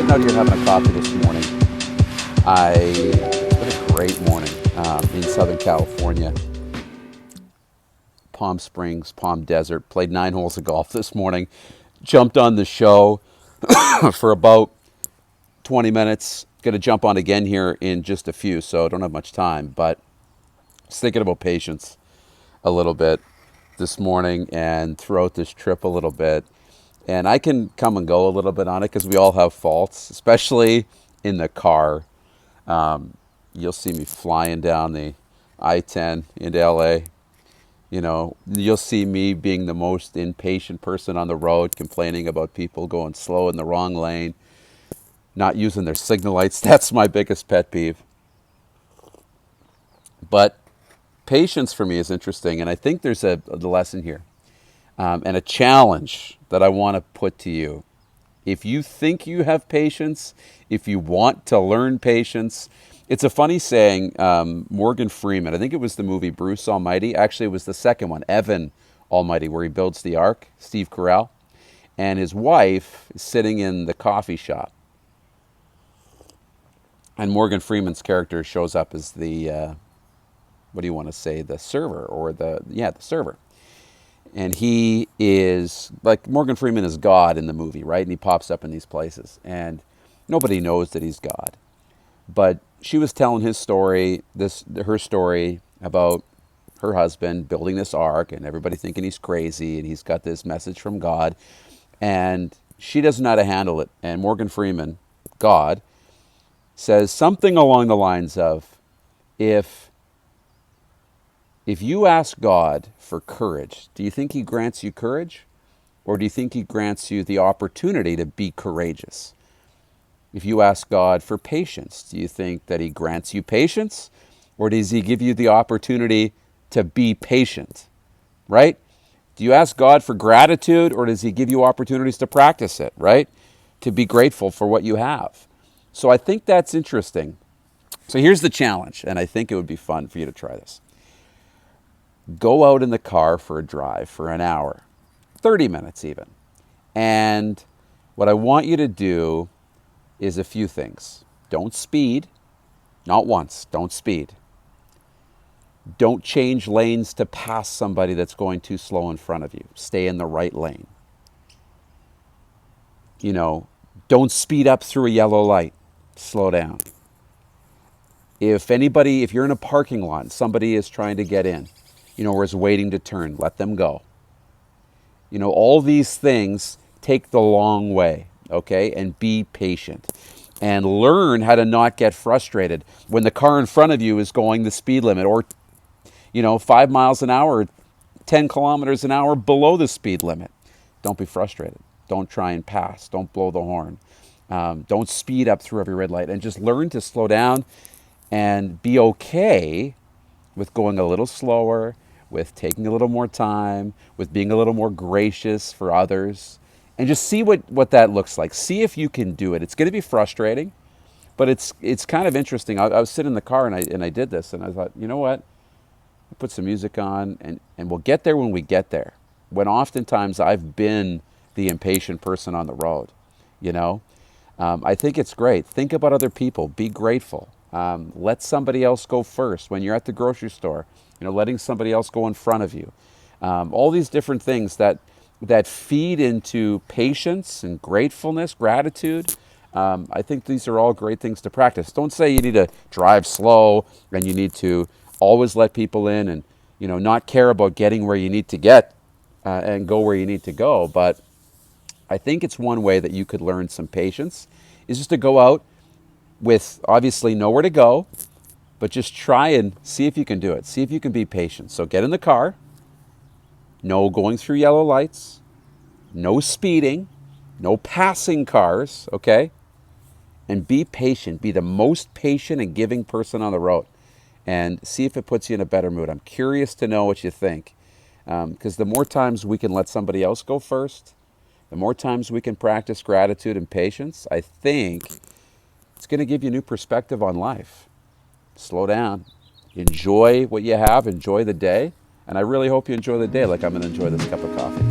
sitting out here having a coffee this morning. It's been a great morning in Southern California. Palm Springs, Palm Desert. Played 9 holes of golf this morning. Jumped on the show for about 20 minutes. Going to jump on again here in just a few, so I don't have much time. But I was thinking about patience a little bit this morning and throughout this trip a little bit. And I can come and go a little bit on it because we all have faults, especially in the car. You'll see me flying down the I-10 into LA. You know, you'll see me being the most impatient person on the road, complaining about people going slow in the wrong lane, not using their signal lights. That's my biggest pet peeve. But patience for me is interesting, and I think there's a lesson here and a challenge that I want to put to you. If you think you have patience, if you want to learn patience, it's a funny saying. Morgan Freeman, I think it was the movie Bruce Almighty. Actually, it was the second one, Evan Almighty, where he builds the ark, Steve Carell. And his wife is sitting in the coffee shop. And Morgan Freeman's character shows up as the, what do you want to say, the server, or the server. And he is, like, Morgan Freeman is God in the movie, right? And he pops up in these places. And nobody knows that he's God. But she was telling her story about her husband building this ark and everybody thinking he's crazy and he's got this message from God. And she doesn't know how to handle it. And Morgan Freeman, God, says something along the lines of, if you ask God for courage, do you think he grants you courage? Or do you think he grants you the opportunity to be courageous? If you ask God for patience, do you think that he grants you patience? Or does he give you the opportunity to be patient? Right? Do you ask God for gratitude, or does he give you opportunities to practice it, right? To be grateful for what you have. So I think that's interesting. So here's the challenge, and I think it would be fun for you to try this. Go out in the car for a drive for an hour, 30 minutes even. And what I want you to do is a few things. Don't speed. Not once. Don't speed. Don't change lanes to pass somebody that's going too slow in front of you. Stay in the right lane. You know, don't speed up through a yellow light. Slow down. If you're in a parking lot and somebody is trying to get in, or is waiting to turn, let them go. All these things take the long way, okay? And be patient. And learn how to not get frustrated when the car in front of you is going the speed limit, or 5 miles an hour, 10 kilometers an hour below the speed limit. Don't be frustrated. Don't try and pass. Don't blow the horn. Don't speed up through every red light. And just learn to slow down and be okay with going a little slower, with taking a little more time, with being a little more gracious for others. And just see what that looks like. See if you can do it. It's going to be frustrating, but it's kind of interesting. I was sitting in the car and I did this, and I thought, you know what? I put some music on, and we'll get there when we get there. When oftentimes I've been the impatient person on the road, I think it's great. Think about other people. Be grateful. Let somebody else go first. When you're at the grocery store, letting somebody else go in front of you. All these different things that feed into patience and gratefulness, gratitude. I think these are all great things to practice. Don't say you need to drive slow and you need to always let people in and not care about getting where you need to get and go where you need to go. But I think it's one way that you could learn some patience is just to go out with obviously nowhere to go, but just try and see if you can do it. See if you can be patient. So get in the car. No going through yellow lights. No speeding. No passing cars, okay? And be patient. Be the most patient and giving person on the road. And see if it puts you in a better mood. I'm curious to know what you think. Because the more times we can let somebody else go first, the more times we can practice gratitude and patience, I think it's going to give you a new perspective on life. Slow down. Enjoy what you have. Enjoy the day. And I really hope you enjoy the day like I'm going to enjoy this cup of coffee.